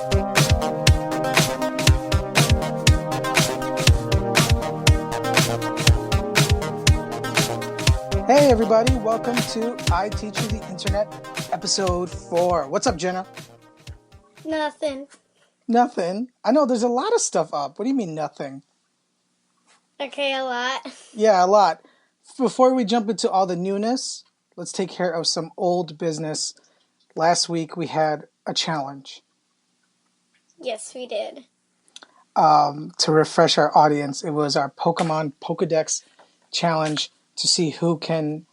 Hey everybody, welcome to I Teach You the Internet, episode 4. What's up, Jenna? Nothing. Nothing? I know there's a lot of stuff up. What do you mean nothing? Okay, a lot. Yeah, a lot. Before we jump into all the newness, let's take care of some old business. Last week we had a challenge. Yes, we did. To refresh our audience, it was our Pokemon Pokedex challenge to see who can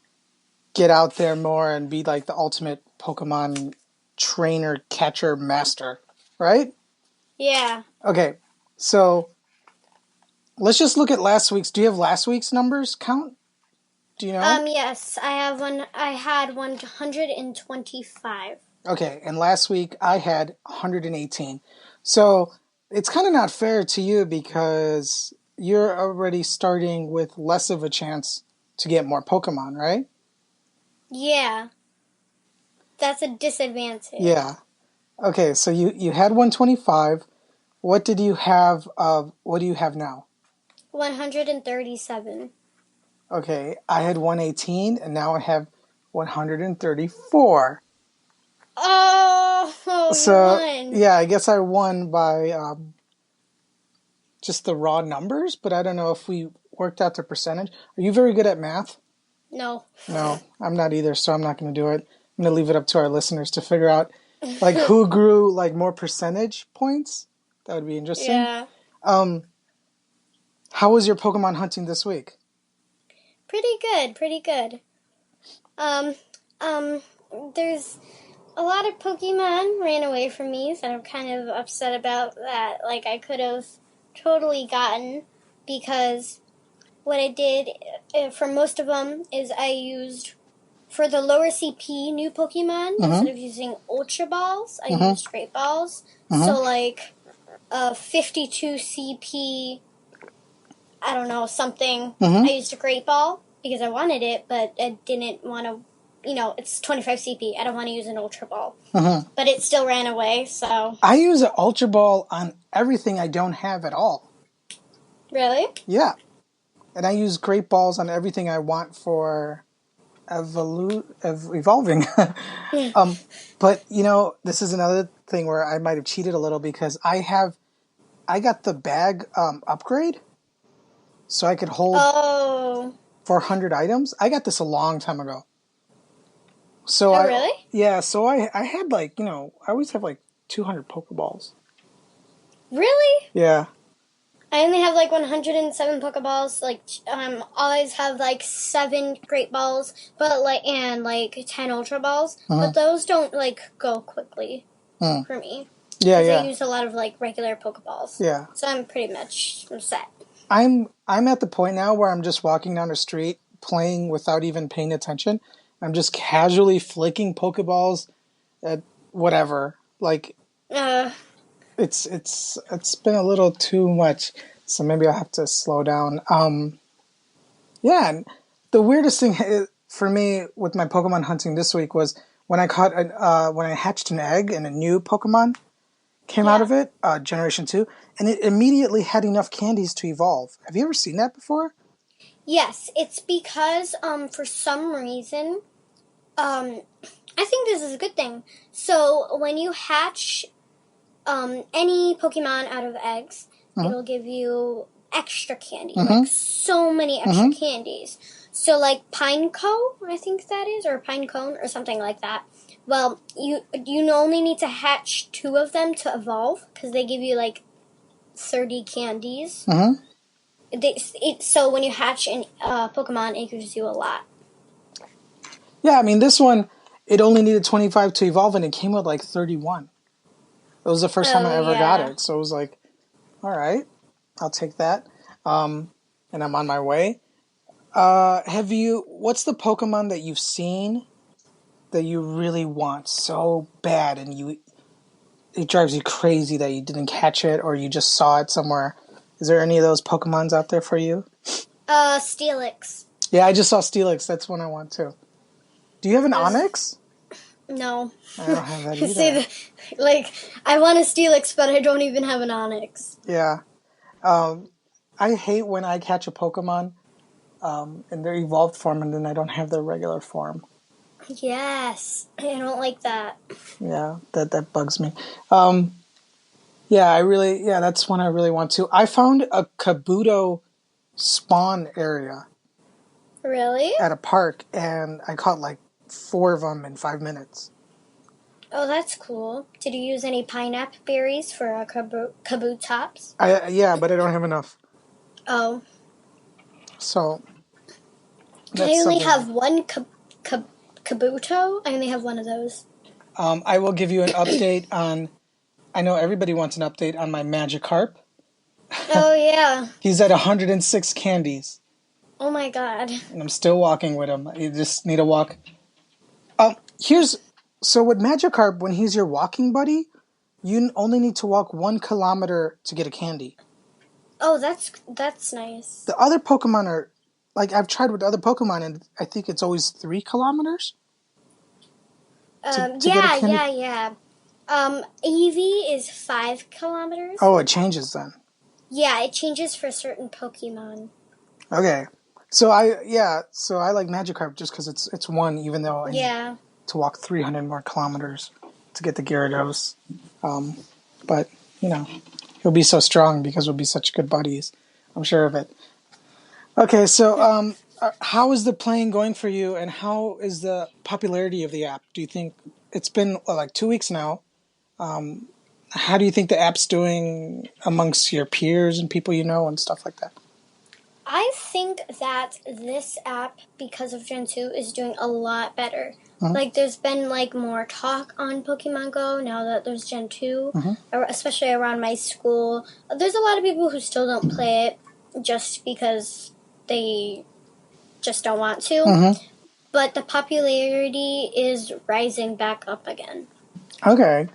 get out there more and be like the ultimate Pokemon trainer, catcher, master, right? Yeah. Okay, so let's just look at last week's. Do you have last week's numbers count? Do you know? Yes, I have one. I had 125. Okay, and last week I had 118. So it's kind of not fair to you because you're already starting with less of a chance to get more Pokemon, right? Yeah. That's a disadvantage. Yeah. Okay, so you had 125. What do you have now? 137. Okay, I had 118 and now I have 134. Oh, So, you won. yeah, I guess I won by just the raw numbers, but I don't know if we worked out the percentage. Are you very good at math? No. No, I'm not either, so I'm not going to do it. I'm going to leave it up to our listeners to figure out like who grew like more percentage points. That would be interesting. Yeah. How was your Pokemon hunting this week? Pretty good. There's a lot of Pokemon ran away from me, so I'm kind of upset about that. Like, I could have totally gotten, because what I did for most of them is I used, for the lower CP new Pokemon, instead of using Ultra Balls, I used Great Balls. So, like, 52 CP, I don't know, something, I used a Great Ball because I wanted it, but I didn't want to, it's 25 CP. I don't want to use an Ultra Ball. But it still ran away, so. I use an Ultra Ball on everything I don't have at all. Really? Yeah. And I use Great Balls on everything I want for evolving. But, this is another thing where I might have cheated a little because I got the bag upgrade so I could hold 400 items. I got this a long time ago. So really? Yeah, so I had I always have 200 Pokeballs. Really? Yeah. I only have 107 Pokeballs. I always have 7 Great Balls, but and 10 Ultra Balls. But those don't go quickly for me. Yeah, because I use a lot of regular Pokeballs. Yeah. So I'm pretty much set. I'm at the point now where I'm just walking down the street playing without even paying attention. I'm just casually flicking Pokeballs at whatever. It's been a little too much, so maybe I'll have to slow down. Yeah, and the weirdest thing for me with my Pokemon hunting this week was when I hatched an egg and a new Pokemon came out of it, Generation 2, and it immediately had enough candies to evolve. Have you ever seen that before? Yes, it's because for some reason, I think this is a good thing. So when you hatch any Pokemon out of eggs, it'll give you extra candy, so many extra candies. So Pineco, I think that is, or Pinecone, or something like that. Well, you only need to hatch 2 of them to evolve, because they give you 30 candies. So when you hatch a Pokemon, it gives you a lot. Yeah, I mean, this one, it only needed 25 to evolve, and it came with 31. It was the first time I ever got it, so it was all right, I'll take that. And I'm on my way. What's the Pokemon that you've seen that you really want so bad, and it drives you crazy that you didn't catch it or you just saw it somewhere? Is there any of those Pokemons out there for you? Steelix. Yeah, I just saw Steelix. That's one I want too. Do you have an Onix? No. I don't have that See, either. I want a Steelix, but I don't even have an Onyx. Yeah. I hate when I catch a Pokemon in their evolved form and then I don't have their regular form. Yes, I don't like that. Yeah, that bugs me. That's one I really want to. I found a Kabuto spawn area Really? at a park, and I caught like 4 of them in 5 minutes. Oh, that's cool. Did you use any pineapple berries for Kabutops? Yeah, but I don't have enough. Oh. So I that's only something. have one Kabuto. I only have one of those. I will give you an update on. I know everybody wants an update on my Magikarp. Oh, yeah. He's at 106 candies. Oh, my God. And I'm still walking with him. You just need to walk. So with Magikarp, when he's your walking buddy, you only need to walk 1 kilometer to get a candy. Oh, that's nice. The other Pokemon are, like, I've tried with other Pokemon, and I think it's always 3 kilometers. To get a candy. Yeah. Eevee is 5 kilometers. Oh, it changes then. Yeah, it changes for certain Pokemon. Okay. So I like Magikarp just because it's 1, even though I need to walk 300 more kilometers to get the Gyarados. But, he'll be so strong because we'll be such good buddies. I'm sure of it. Okay, so how is the playing going for you, and how is the popularity of the app? Do you think it's been like 2 weeks now? How do you think the app's doing amongst your peers and people you know and stuff like that? I think that this app, because of Gen 2, is doing a lot better. Mm-hmm. Like, there's been, more talk on Pokemon Go now that there's Gen 2, especially around my school. There's a lot of people who still don't play it just because they just don't want to. Mm-hmm. But the popularity is rising back up again. Okay.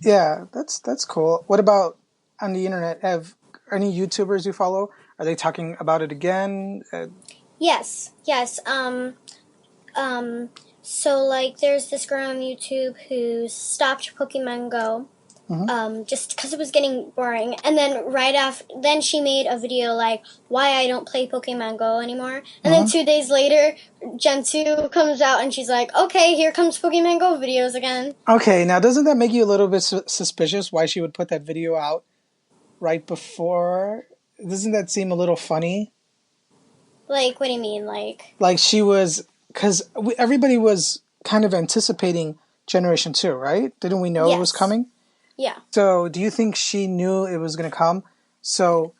Yeah, that's cool. What about on the internet? Have any YouTubers you follow? Are they talking about it again? Yes. So, there's this girl on YouTube who stopped Pokemon Go, just because it was getting boring. And then then she made a video, why I don't play Pokemon Go anymore. And then 2 days later, Gen 2 comes out, and she's like, okay, here comes Pokemon Go videos again. Okay, now doesn't that make you a little bit suspicious why she would put that video out right before? Doesn't that seem a little funny? What do you mean, Like she was, because everybody was kind of anticipating Generation 2, right? Didn't we know it was coming? Yeah. So do you think she knew it was going to come? So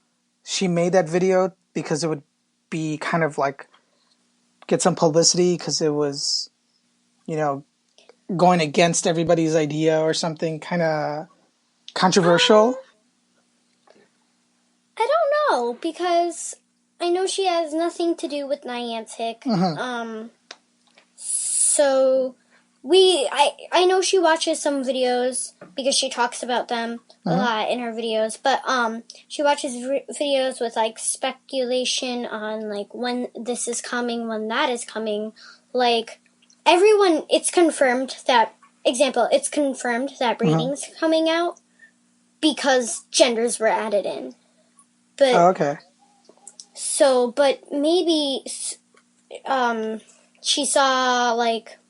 she made that video because it would be kind of get some publicity because it was, going against everybody's idea or something kind of controversial? I don't know, because I know she has nothing to do with Niantic. So I know she watches some videos because she talks about them a lot in her videos. But she watches videos with speculation on when this is coming, when that is coming. Everyone, it's confirmed that breeding's coming out because genders were added in. But, okay. So, but maybe she saw,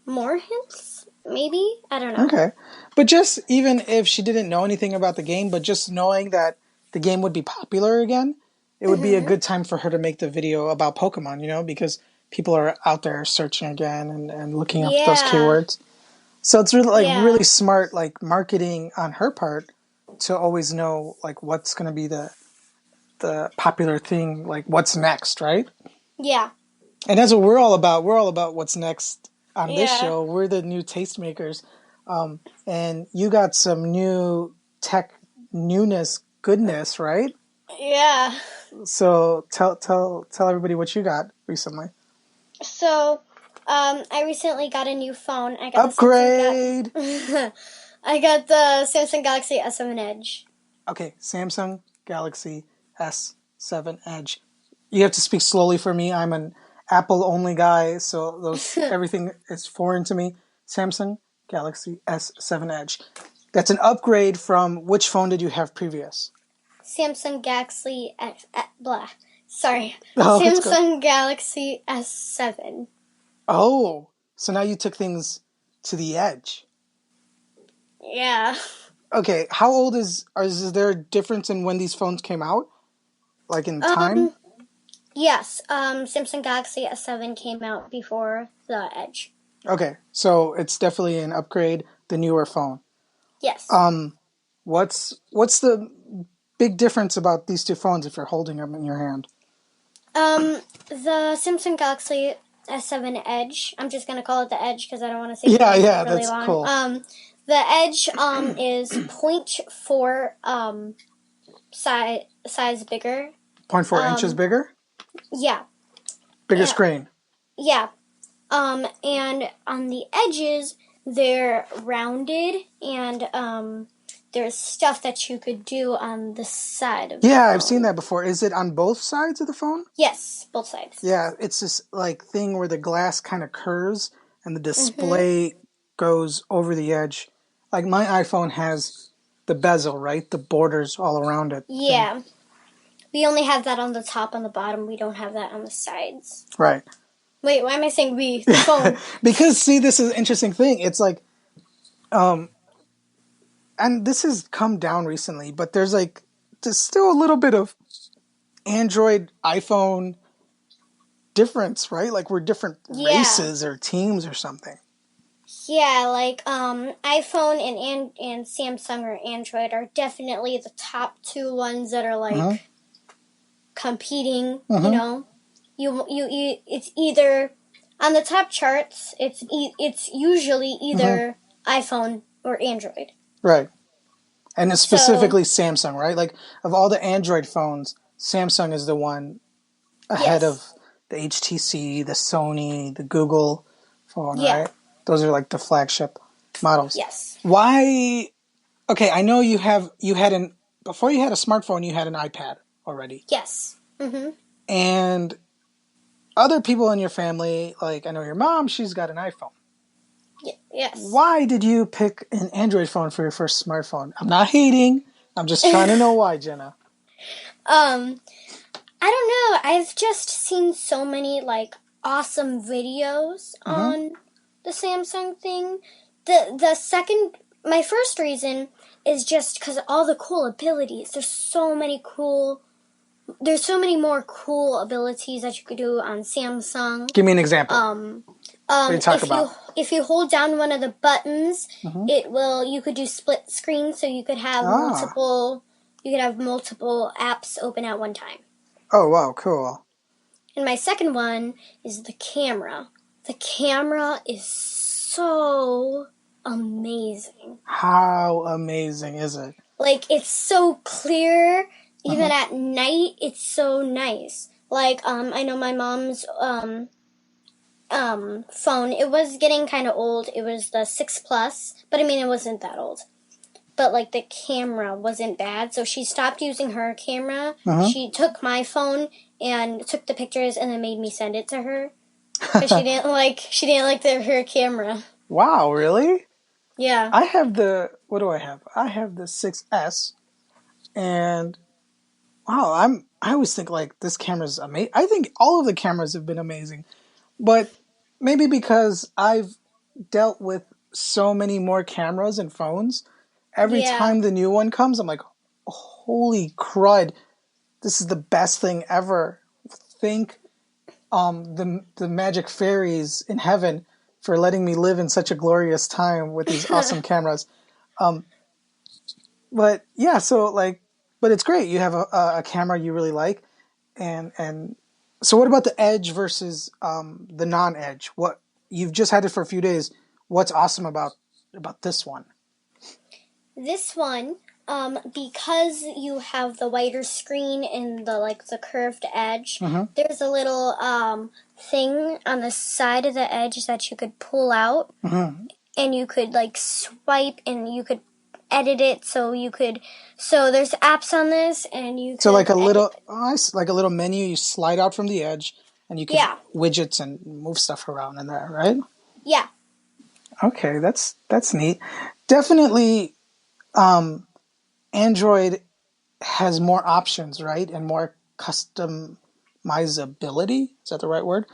more hints? Maybe? I don't know. Okay. But just even if she didn't know anything about the game, but just knowing that the game would be popular again, it would be a good time for her to make the video about Pokemon, because people are out there searching again and looking up those keywords. So it's really, really smart, marketing on her part to always know, what's going to be the popular thing, what's next, right? Yeah. And that's what we're all about. We're all about what's next on this show. We're the new tastemakers. And you got some new tech goodness, right? Yeah. So tell everybody what you got recently. So, I recently got a new phone. I got Upgrade! I got the Samsung Galaxy S7 Edge. Okay, Samsung Galaxy S7 Edge. You have to speak slowly for me. I'm an Apple-only guy, so everything is foreign to me. Samsung Galaxy S7 Edge. That's an upgrade from which phone did you have previous? Samsung Galaxy blah. Sorry. Oh, Samsung Galaxy S7. Oh, so now you took things to the edge. Yeah. Okay, how old is there a difference in when these phones came out? Like in time? Yes. Samsung Galaxy S7 came out before the Edge. Okay, so it's definitely an upgrade, the newer phone. Yes. What's the big difference about these two phones if you're holding them in your hand? The Samsung Galaxy S7 Edge. I'm just gonna call it the Edge because I don't want to say Yeah, really that's long. cool. The Edge is 0.4 size bigger. 0.4 inches bigger? Yeah. Bigger screen. Yeah. And on the edges, they're rounded, and there's stuff that you could do on the side of the phone. I've seen that before. Is it on both sides of the phone? Yes, both sides. Yeah, it's this like thing where the glass kind of curves and the display goes over the edge. Like my iPhone has the bezel, right? The borders all around it. Yeah. We only have that on the top and the bottom. We don't have that on the sides. Right. Wait, why am I saying we? The phone. Because, see, this is an interesting thing. It's like, and this has come down recently, but there's still a little bit of Android, iPhone difference, right? Like we're different races or teams or something. Yeah, like iPhone and Samsung or Android are definitely the top two ones that are like competing. You know, you it's either on the top charts. It's usually either iPhone or Android. Right, and it's specifically Samsung, right? Like of all the Android phones, Samsung is the one ahead of the HTC, the Sony, the Google phone, right? Those are like the flagship models. Yes. Why? Okay, I know before you had a smartphone, you had an iPad already. Yes. And other people in your family, like I know your mom, she's got an iPhone. Yes. Why did you pick an Android phone for your first smartphone? I'm not hating. I'm just trying to know why, Jenna. I don't know. I've just seen so many like awesome videos on the Samsung thing. My first reason is just because of all the cool abilities. There's so many more cool abilities that you could do on Samsung. Give me an example. What are you talking about? If you hold down one of the buttons, you could do split screen, so you could have multiple apps open at one time. Oh, wow, cool. And my second one is the camera. The camera is so amazing. How amazing is it? Like, it's so clear. Even at night, it's so nice. Like, I know my mom's phone, it was getting kind of old. It was the 6 Plus, but I mean, it wasn't that old. But, like, the camera wasn't bad, so she stopped using her camera. She took my phone and took the pictures and then made me send it to her. Because she didn't like her camera. Wow, really? Yeah. I have what do I have? I have the 6S, and wow, I always think like this camera's amazing. I think all of the cameras have been amazing, but maybe because I've dealt with so many more cameras and phones, every time the new one comes, I'm like, holy crud, this is the best thing ever. Thank the magic fairies in heaven for letting me live in such a glorious time with these awesome cameras. But yeah, but it's great. You have a camera you really like, and so what about the Edge versus the non-Edge? What you've just had it for a few days. What's awesome about this one? This one, because you have the wider screen and the curved edge, there's a little thing on the side of the edge that you could pull out, and you could like swipe and you could edit it. So there's apps on this, and you could like a little menu you slide out from the edge, and you can widgets and move stuff around in there, right? Yeah. Okay, that's neat. Definitely, Android has more options, right? And more customizability. Is that the right word?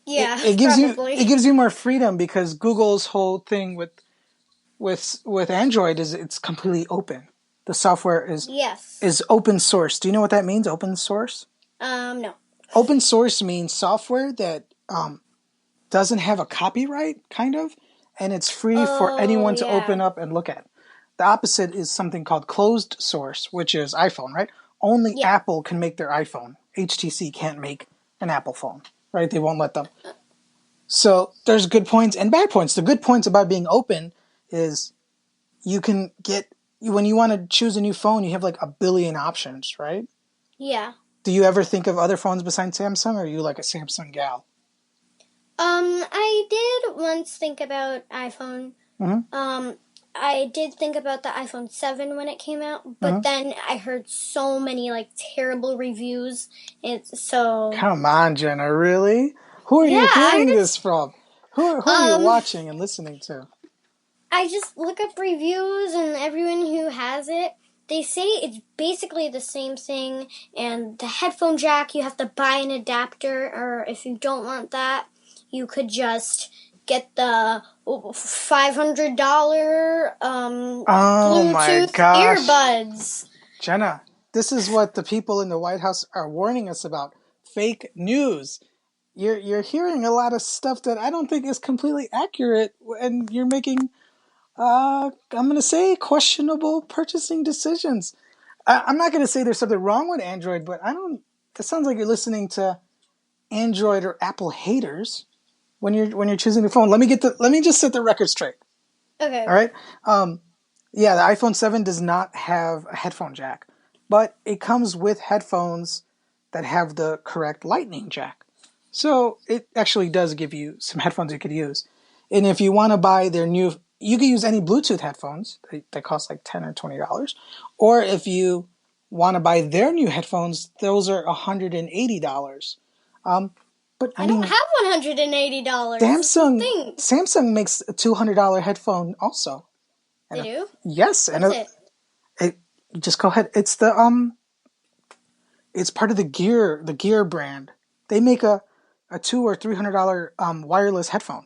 It, Yeah, it gives you probably. it gives you more freedom because Google's whole thing with Android is it's completely open. The software Yes. is open source. Do you know what that means? Open source? No. Open source means software that doesn't have a copyright, kind of, and it's free for Oh, anyone to yeah. open up and look at. The opposite is something called closed source, which is iPhone, right? Only Yeah. Apple can make their iPhone. HTC can't make an Apple phone, right? They won't let them. So there's good points and bad points. The good points about being open is you can get, when you want to choose a new phone, you have like a billion options, right? Yeah. Do you ever think of other phones besides Samsung, or are you like a Samsung gal? I did once think about iPhone. Mm-hmm. I did think about the iPhone 7 when it came out, but Mm-hmm. then I heard so many like terrible reviews. It's so Come on, Jenna, really? Who are yeah, you I hearing this just from? Who are you watching and listening to? I just look up reviews and everyone who has it, they say it's basically the same thing, and the headphone jack, you have to buy an adapter, or if you don't want that, you could just get the $500 Oh my Bluetooth gosh. earbuds. Jenna, this is what the people in the White House are warning us about. Fake news. You're hearing a lot of stuff that I don't think is completely accurate, and you're making I'm going to say questionable purchasing decisions. I'm not going to say there's something wrong with Android, but I don't. It sounds like you're listening to Android or Apple haters when you're choosing the phone. Let me just set the record straight. Okay. All right. Yeah, the iPhone 7 does not have a headphone jack, but it comes with headphones that have the correct lightning jack. So it actually does give you some headphones you could use. And if you want to buy their new, you can use any Bluetooth headphones that cost like $10 or $20. Or if you want to buy their new headphones, those are $180. But I I don't mean, have $180. That's the Samsung thing. Samsung makes a $200 headphone also. They And do? yes, and What is it? it just go ahead. It's part of the Gear brand. They make a $200 or $300 wireless headphone.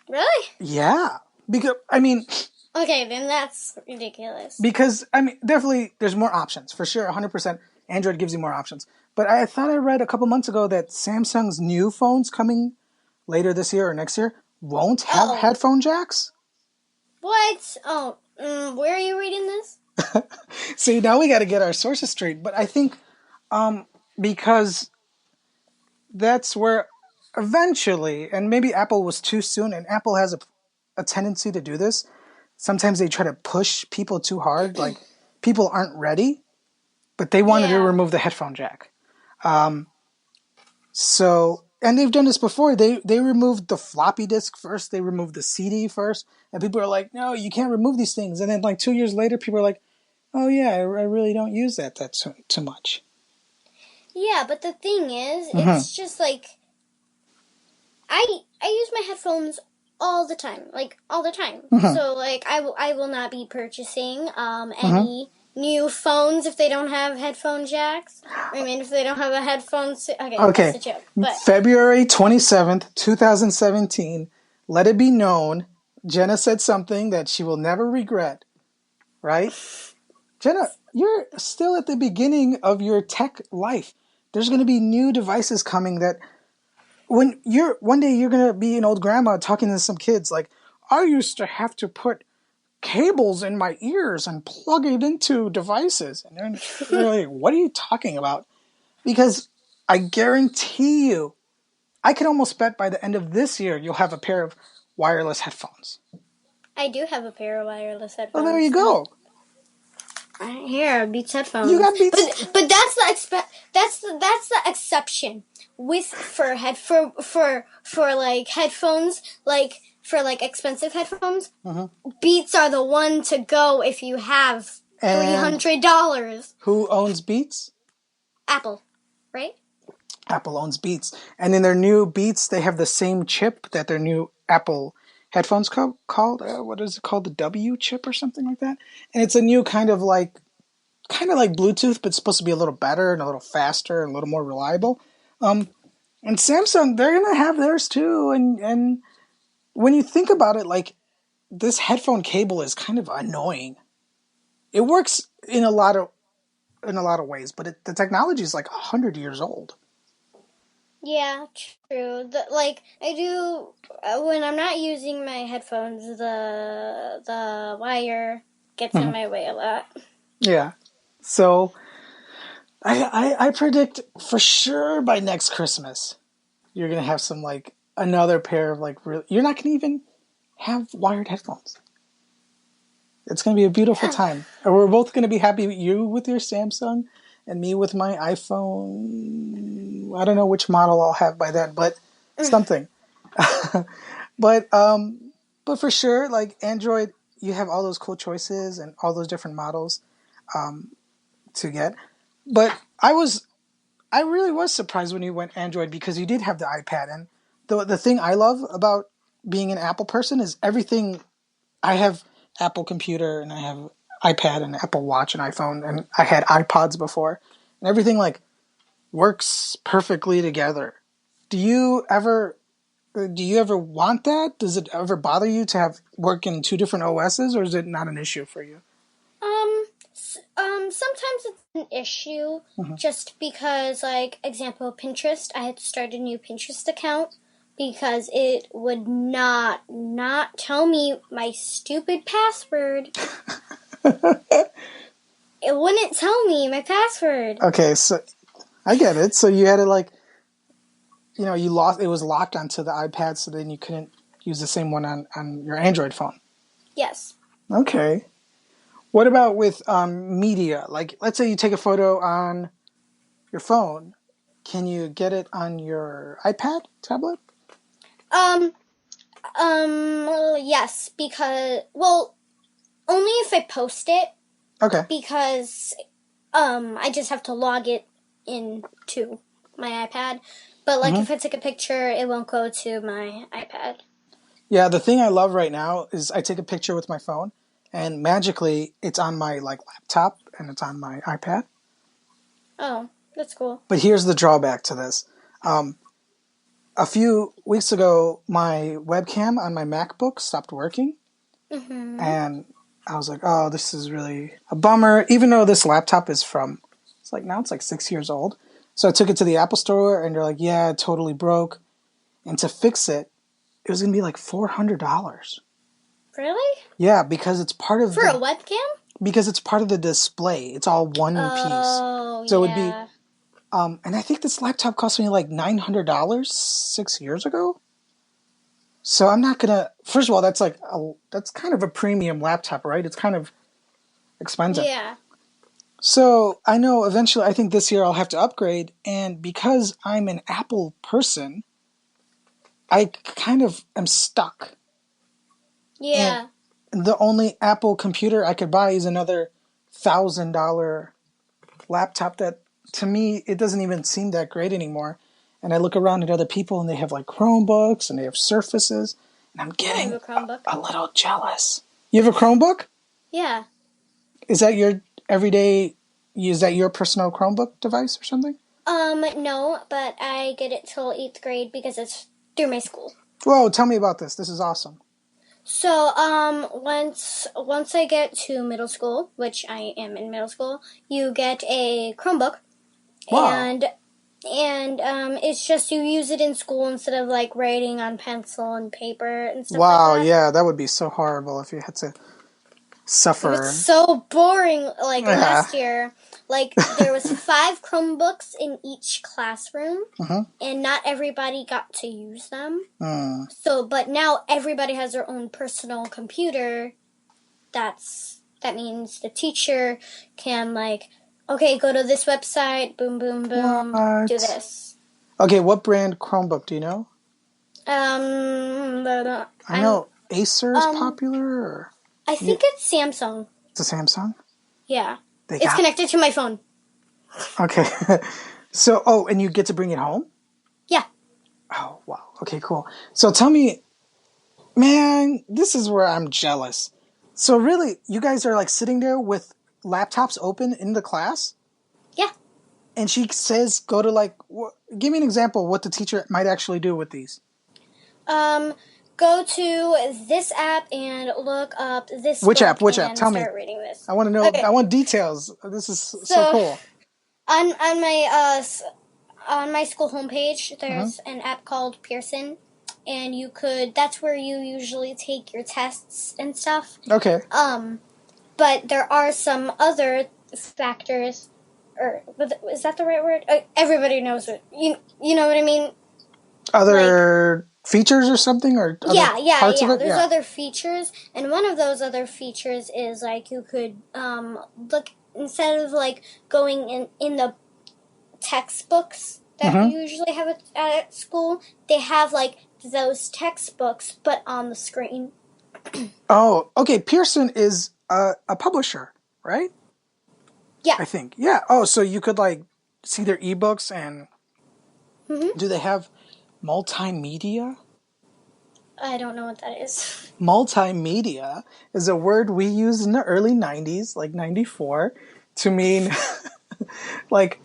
Really? Yeah, because I mean, Okay, then that's ridiculous. definitely there's more options for sure. 100%, Android gives you more options. But I thought I read a couple months ago that Samsung's new phones coming later this year or next year won't have Oh, headphone jacks. what? Oh, where are you reading this? See, now we got to get our sources straight. But I think because that's where eventually, and maybe Apple was too soon, and Apple has a tendency to do this. Sometimes they try to push people too hard, like people aren't ready, but they wanted to Yeah. remove the headphone jack. So, and they've done this before. They removed the floppy disk first. They removed the CD first, and people are like, "No, you can't remove these things." And then, like 2 years later, people are like, "Oh yeah, I really don't use that too much." Yeah, but the thing is, Mm-hmm. it's just like I use my headphones all the time, like all the time. Mm-hmm. So like I will not be purchasing Mm-hmm. any new phones if they don't have headphone jacks. I mean, if they don't have a okay, that's Okay, a joke. But February 27th, 2017. Let it be known, Jenna said something that she will never regret. Right, Jenna, you're still at the beginning of your tech life. There's going to be new devices coming that one day you're gonna be an old grandma talking to some kids like, I used to have to put cables in my ears and plug it into devices, and they're like, what are you talking about? Because I guarantee you, I can almost bet by the end of this year you'll have a pair of wireless headphones. I do have a pair of wireless Oh, there you headphones. go. Here, Beats You headphones. got Beats. But that's the exception with for like headphones, like for like expensive headphones. Mm-hmm. Beats are the one to go if you have And $300. who owns Beats? Apple, right? Apple owns Beats. And in their new Beats, they have the same chip that their new Apple headphones called what is it called, the W chip or something like that, and it's a new kind of like Bluetooth, but it's supposed to be a little better and a little faster and a little more reliable. And Samsung, they're gonna have theirs too, and when you think about it, like this headphone cable is kind of annoying. It works in a lot of ways, but the technology is like 100 years old. Yeah, true. Like I do when I'm not using my headphones, the wire gets in my way a lot. Yeah. So I predict for sure by next Christmas you're gonna have some like another pair of like you're not gonna even have wired headphones. It's gonna be a beautiful time, and we're both gonna be happy. You with your Samsung, and me with my iPhone. I don't know which model I'll have by then, but something. but for sure, like Android, you have all those cool choices and all those different models to get. But I really was surprised when you went Android because you did have the iPad, and the thing I love about being an Apple person is everything. I have Apple Computer and I have iPad and Apple Watch and iPhone, and I had iPods before, and everything like works perfectly together. Do you ever want that? Does it ever bother you to have work in two different OSs, or is it not an issue for you? Sometimes it's an issue just because, like, example, Pinterest, I had to start a new Pinterest account because it would not tell me my stupid password. It wouldn't tell me my password. Okay, so I get it. So you had to like, you lost. It was locked onto the iPad, so then you couldn't use the same one on your Android phone. Yes. Okay. What about with media? Like, let's say you take a photo on your phone. Can you get it on your iPad tablet? Yes, because, well, only if I post it. Okay. Because, I just have to log it into my iPad. But, like, if I take a picture, it won't go to my iPad. Yeah, the thing I love right now is I take a picture with my phone, and magically it's on my like laptop and it's on my iPad. Oh, that's cool. But here's the drawback to this. A few weeks ago, my webcam on my MacBook stopped working, and I was like, "Oh, this is really a bummer." Even though this laptop is it's like 6 years old. So I took it to the Apple Store, and they're like, "Yeah, it totally broke." And to fix it, it was gonna be like $400. Really? Yeah, because it's part of a webcam? Because it's part of the display. It's all one piece. So it would be and I think this laptop cost me like $900 6 years ago. So I'm not gonna. First of all, that's kind of a premium laptop, right? It's kind of expensive. Yeah. So I know eventually, I think this year I'll have to upgrade, and because I'm an Apple person, I kind of am stuck. Yeah. And the only Apple computer I could buy is another $1,000 laptop that, to me, it doesn't even seem that great anymore. And I look around at other people and they have like Chromebooks and they have Surfaces, and I'm getting a little jealous. You have a Chromebook? Yeah. Is that your everyday? Is that your personal Chromebook device or something? No, but I get it till 8th grade because it's through my school. Whoa, tell me about this. This is awesome. So, once I get to middle school, which I am in middle school, you get a Chromebook. Wow. And it's just you use it in school instead of like writing on pencil and paper and stuff like that. Wow, yeah, that would be so horrible if you had to suffer. It was so boring. Like last year, like there was 5 Chromebooks in each classroom, and not everybody got to use them. So, but now everybody has their own personal computer. That means the teacher can like, okay, go to this website, boom, boom, boom, do this. Okay, what brand Chromebook do you know? I know Acer is popular. Or? I think it's Samsung. It's a Samsung? Yeah. It's connected to my phone. Okay. So, and you get to bring it home? Yeah. Oh, wow. Okay, cool. So tell me, Man, this is where I'm jealous. So really, you guys are like sitting there with laptops open in the class? Yeah. And she says, go to like, give me an example of what the teacher might actually do with these. Go to this app and look up this Which book app? Which app? and Tell me. start reading this. I want to know. Okay. I want details. This is so cool. On my school homepage, there's an app called Pearson, and that's where you usually take your tests and stuff. Okay. But there are some other factors, or is that the right word? Everybody knows it. You know what I mean? Other features or something, or other parts of it? There's other features, and one of those other features is like you could look, instead of like going in the textbooks that we usually have at school, they have like those textbooks but on the screen. Oh, okay. Pearson is a publisher, right? Yeah, I think. Yeah. Oh, so you could like see their ebooks and do they have multimedia? I don't know what that is. Multimedia is a word we used in the early 90s, like 94, to mean like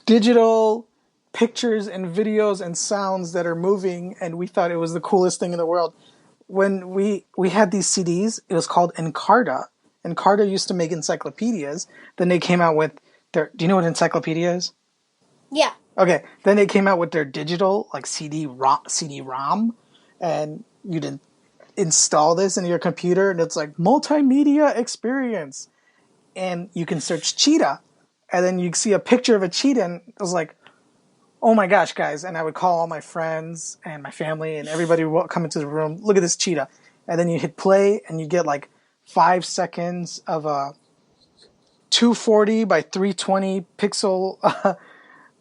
digital pictures and videos and sounds that are moving, and we thought it was the coolest thing in the world. When we had these CDs, it was called Encarta. Encarta used to make encyclopedias. Then they came out with their... Do you know what encyclopedia is? Yeah. Okay. Then they came out with their digital, like CD-ROM, and you didn't install this into your computer, and it's like multimedia experience. And you can search cheetah, and then you see a picture of a cheetah, and it was like, oh my gosh, guys. And I would call all my friends and my family, and everybody would come into the room, look at this cheetah. And then you hit play, and you get like 5 seconds of a 240 by 320 pixel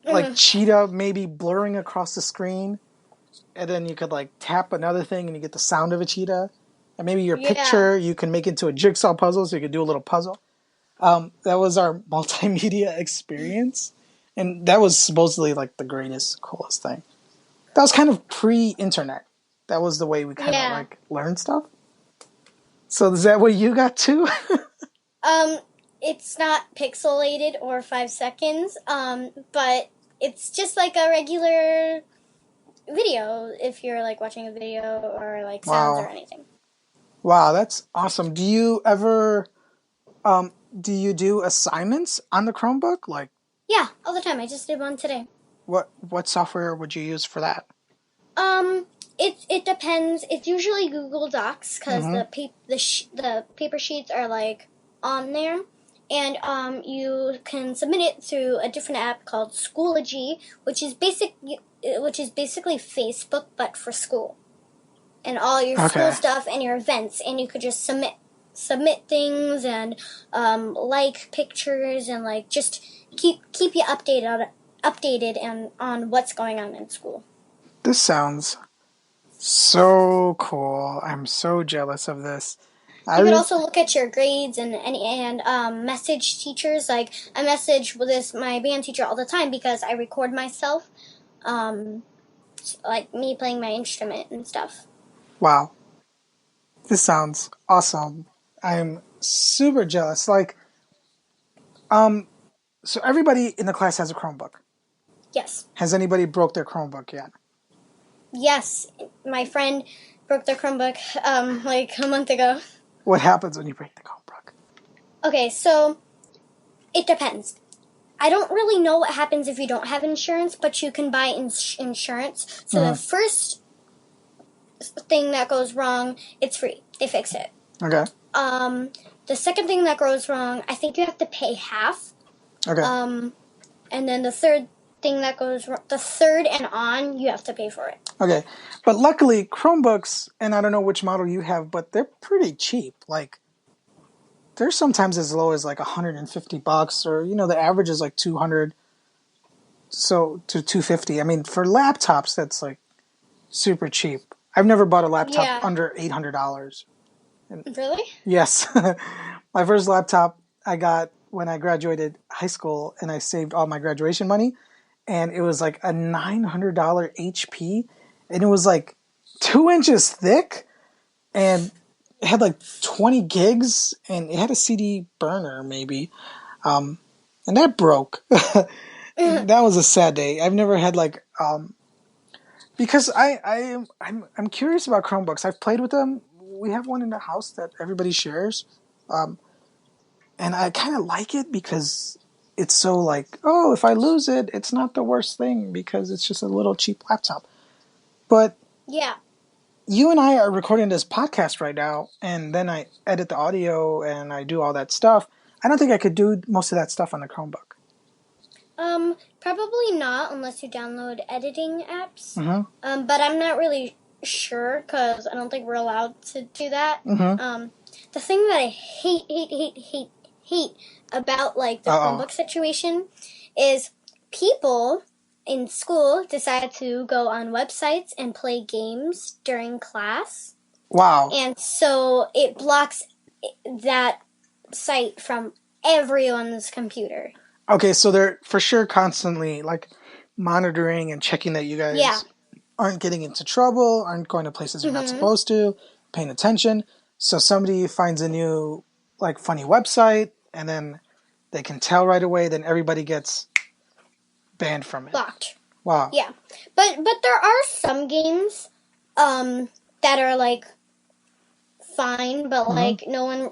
like cheetah maybe blurring across the screen. And then you could like tap another thing, and you get the sound of a cheetah. And maybe your picture you can make into a jigsaw puzzle, so you could do a little puzzle. That was our multimedia experience. And that was supposedly like the greatest, coolest thing. That was kind of pre-internet. That was the way we kind of like learned stuff. So is that what you got too? It's not pixelated or 5 seconds, but it's just like a regular video if you're like watching a video or like sounds or anything. Wow, that's awesome. Do you ever do assignments on the Chromebook? Like, yeah, all the time. I just did one today. What software would you use for that? It depends. It's usually Google Docs because the paper sheets are like on there, and you can submit it through a different app called Schoology, which is basically Facebook but for school, and all your school stuff and your events, and you could just submit things and like pictures and like just keep you updated and on what's going on in school. This sounds so cool. I'm so jealous of this. You could also look at your grades and message teachers. Like I message my band teacher all the time because I record myself, like me playing my instrument and stuff. Wow, this sounds awesome. I'm super jealous. Like, so everybody in the class has a Chromebook. Yes. Has anybody broke their Chromebook yet? Yes, my friend broke their Chromebook like a month ago. What happens when you break the Chromebook? Okay, so it depends. I don't really know what happens if you don't have insurance, but you can buy insurance. So the first thing that goes wrong, it's free. They fix it. Okay. The second thing that goes wrong, I think you have to pay half. Okay. And then the third thing that goes wrong, the third and on, you have to pay for it. Okay. But luckily, Chromebooks, and I don't know which model you have, but they're pretty cheap. Like, they're sometimes as low as like $150, or, the average is like 200 to 250. I mean, for laptops, that's like super cheap. I've never bought a laptop under $800. Really? Yes. My first laptop I got when I graduated high school, and I saved all my graduation money, and it was like a $900 HP, and it was like 2 inches thick, and it had like 20 gigs, and it had a CD burner maybe, and that broke. That was a sad day. I've never had like because I'm curious about Chromebooks. I've played with them. We have one in the house that everybody shares, and I kind of like it because it's so like, oh, if I lose it, it's not the worst thing because it's just a little cheap laptop. But Yeah. you and I are recording this podcast right now, and then I edit the audio and I do all that stuff. I don't think I could do most of that stuff on the Chromebook. Probably not unless you download editing apps. Mm-hmm. But I'm not really sure because I don't think we're allowed to do that. Mm-hmm. The thing that I hate about like the Chromebook situation is people in school decide to go on websites and play games during class. Wow. And so it blocks that site from everyone's computer. Okay, so they're for sure constantly like monitoring and checking that you guys aren't getting into trouble, aren't going to places you're not supposed to, paying attention. So somebody finds a new like funny website, and then they can tell right away. Then everybody gets banned from it. Blocked. Wow. Yeah, but there are some games that are like fine, but like no one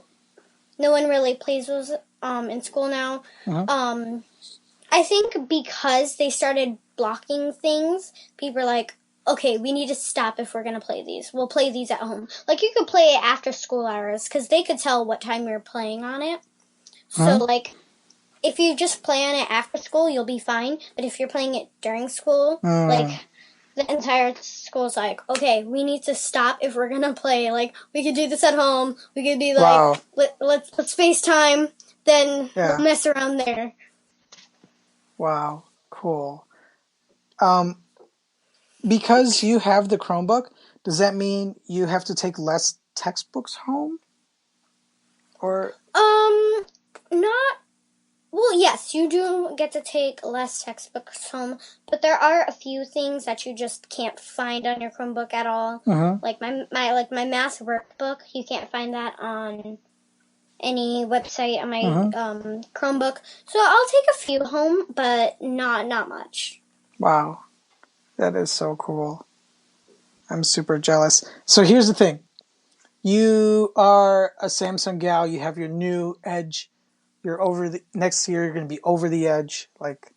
really plays those in school now. I think because they started blocking things, people are like, okay, we need to stop if we're going to play these. We'll play these at home. Like, you could play it after school hours, because they could tell what time you're playing on it. So, like, if you just play on it after school, you'll be fine. But if you're playing it during school, like, the entire school's like, okay, we need to stop if we're going to play. Like, we could do this at home. We could be like, let's FaceTime, then we'll mess around there. Wow, cool. Because you have the Chromebook, does that mean you have to take less textbooks home? Or not. Well, yes, you do get to take less textbooks home, but there are a few things that you just can't find on your Chromebook at all. Like my math workbook, you can't find that on any website on my Chromebook. So I'll take a few home, but not much. Wow. That is so cool. I'm super jealous. So here's the thing. You are a Samsung gal. You have your new Edge. You're next year, you're going to be over the edge. Like,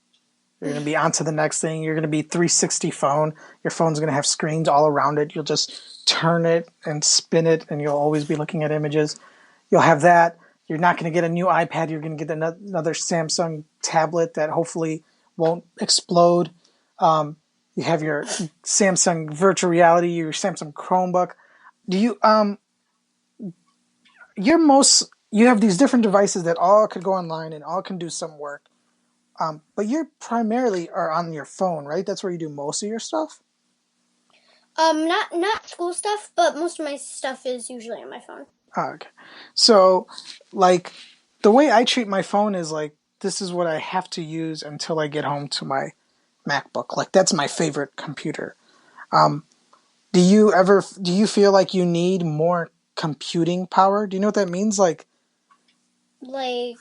you're going to be onto the next thing. You're going to be 360 phone. Your phone's going to have screens all around it. You'll just turn it and spin it, and you'll always be looking at images. You'll have that. You're not going to get a new iPad. You're going to get another Samsung tablet that hopefully won't explode. You have your Samsung virtual reality, your Samsung Chromebook. Do you you have these different devices that all could go online and all can do some work. But you primarily are on your phone, right? That's where you do most of your stuff? Not school stuff, but most of my stuff is usually on my phone. Oh, okay. So, like, the way I treat my phone is like, this is what I have to use until I get home to my MacBook. Like, that's my favorite computer. Do you feel like you need more computing power? Do you know what that means? Like no,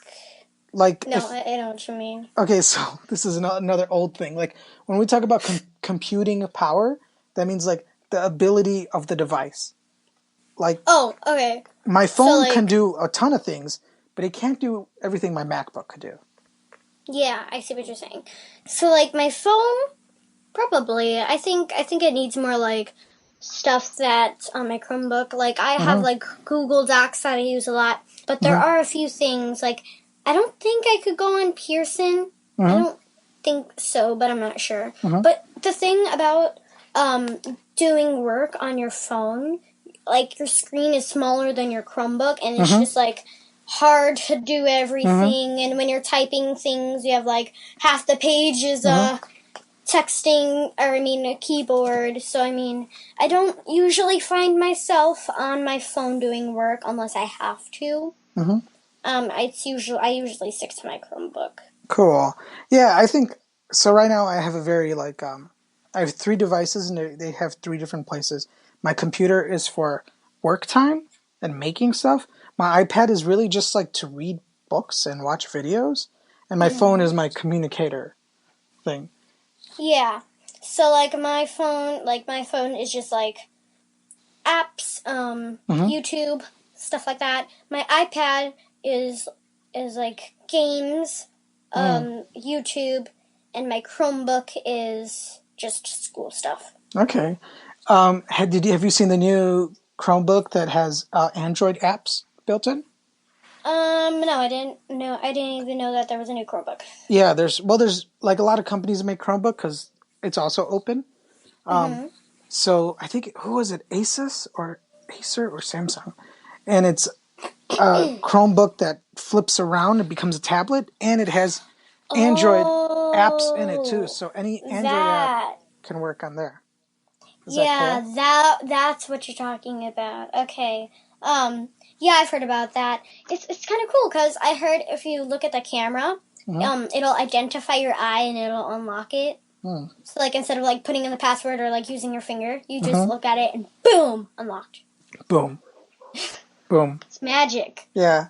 I know what you mean. Okay, so this is another old thing. Like, when we talk about computing power, that means like the ability of the device. Like, oh, okay. My phone can do a ton of things, but it can't do everything my MacBook could do. Yeah, I see what you're saying. So, like, my phone, probably. I think it needs more, like, stuff that's on my Chromebook. Like, I have, like, Google Docs that I use a lot. But there are a few things, like, I don't think I could go on Pearson. I don't think so, but I'm not sure. But the thing about doing work on your phone, like, your screen is smaller than your Chromebook, and it's just, like, hard to do everything, and when you're typing things, you have, like, half the page is texting, or, a keyboard, so, I don't usually find myself on my phone doing work unless I have to. I usually stick to my Chromebook. Cool. Yeah, I think, so right now I have a very, I have 3 devices, and they have 3 different places. my computer is for work time and making stuff. My iPad is really just like to read books and watch videos. And my phone is my communicator thing. Yeah. So like my phone is just like apps, YouTube, stuff like that. My iPad is like games, YouTube, and my Chromebook is just school stuff. Okay. Have you seen the new Chromebook that has Android apps built in? No, I didn't know. I didn't even know that there was a new Chromebook. Yeah, there's like a lot of companies that make Chromebook because it's also open. So I think who was it, Acer or Samsung, and it's a Chromebook that flips around and becomes a tablet, and it has Android apps in it too. So any Android app can work on there. Is that cool? That's what you're talking about. Okay. Yeah, I've heard about that. It's kind of cool because I heard if you look at the camera, it'll identify your eye and it'll unlock it. So like instead of like putting in the password or like using your finger, you just look at it and boom, unlocked. Boom. Boom. It's magic. Yeah.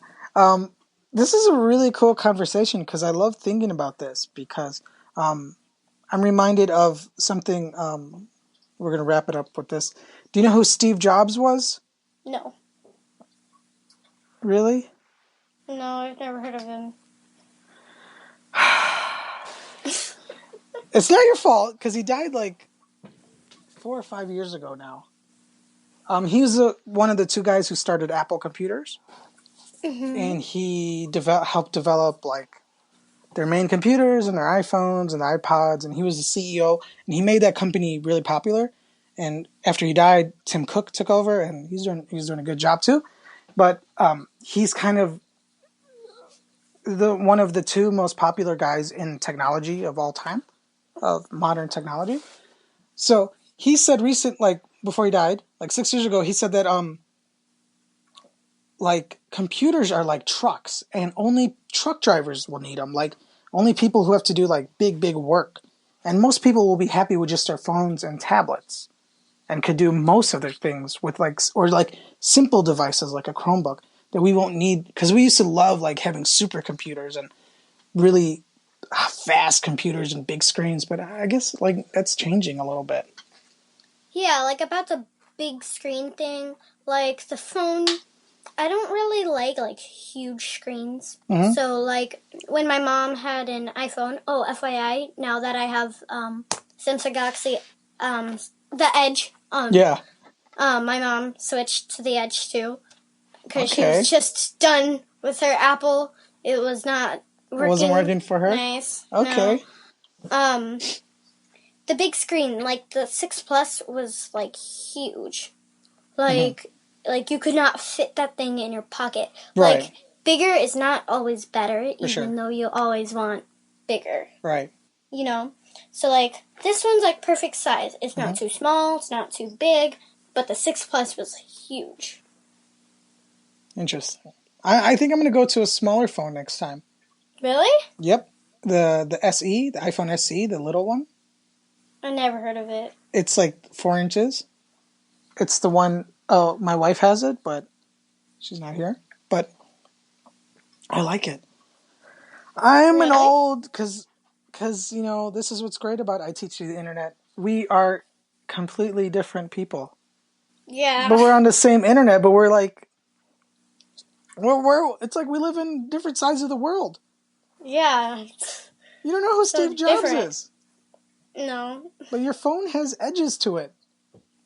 This is a really cool conversation because I love thinking about this because I'm reminded of something. We're going to wrap it up with this. Do you know who Steve Jobs was? No. Really? No, I've never heard of him. It's not your fault because he died like 4 or 5 years ago now. He was one of the two guys who started Apple Computers, and he helped develop like their main computers and their iPhones and the iPods, and he was the CEO, and he made that company really popular. And after he died, Tim Cook took over, and he's doing a good job too. But he's kind of one of the two most popular guys in technology of all time, of modern technology. So he said before he died, like 6 years ago, he said that like computers are like trucks, and only truck drivers will need them. Like only people who have to do like big work, and most people will be happy with just their phones and tablets, and could do most of their things with like simple devices like a Chromebook that we won't need because we used to love like having supercomputers and really fast computers and big screens. But I guess like that's changing a little bit. Yeah, like about the big screen thing, like the phone, I don't really like huge screens. So like when my mom had an iPhone, FYI, now that I have Samsung Galaxy, the Edge, my mom switched to the Edge too because she was just done with her Apple. It was not working. It wasn't working for her? Nice. Okay. No. The big screen, like the 6 Plus, was like huge. Like you could not fit that thing in your pocket. Right. Like bigger is not always better, even though you always want bigger. Right. You know? So like this one's like perfect size. It's not too small, it's not too big, but the 6 Plus was huge. Interesting. I think I'm going to go to a smaller phone next time. Really? Yep. The SE, the iPhone SE, the little one. I never heard of it. It's like 4 inches. It's the one, my wife has it, but she's not here. But I like it. I'm an old, because, you know, this is what's great about ITYTI, the internet. We are completely different people. Yeah. But we're on the same internet, but we're like, it's like we live in different sides of the world. Yeah. You don't know who Steve Jobs is. No. But your phone has edges to it.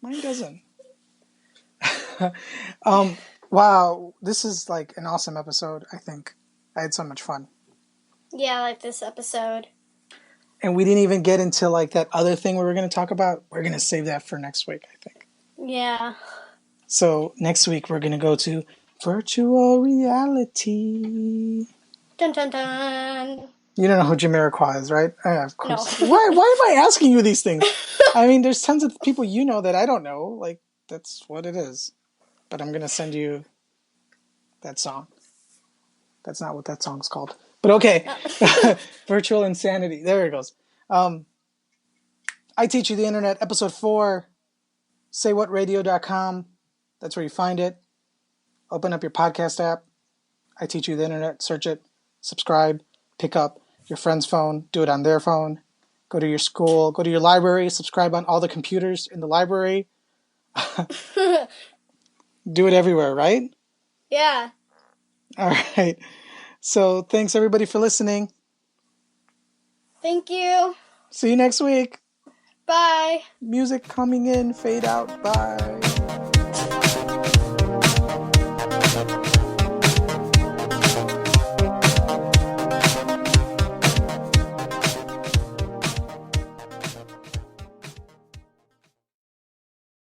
Mine doesn't. Wow, this is like an awesome episode, I think. I had so much fun. Yeah, I like this episode. And we didn't even get into like that other thing we were going to talk about. We're going to save that for next week, I think. Yeah. So next week we're going to go to virtual reality. Dun dun dun. You don't know who Jamiroquai is, right? Of course. No. Why am I asking you these things? I mean, there's tons of people you know that I don't know. Like, that's what it is. But I'm going to send you that song. That's not what that song's called. But okay. Virtual Insanity. There it goes. I Teach You the Internet, episode 4. saywhatradio.com. That's where you find it. Open up your podcast app. I teach you the internet. Search it. Subscribe. Pick up your friend's phone. Do it on their phone. Go to your school. Go to your library. Subscribe on all the computers in the library. Do it everywhere, right? Yeah. All right. So thanks everybody for listening. Thank you. See you next week. Bye. Music coming in. Fade out. Bye.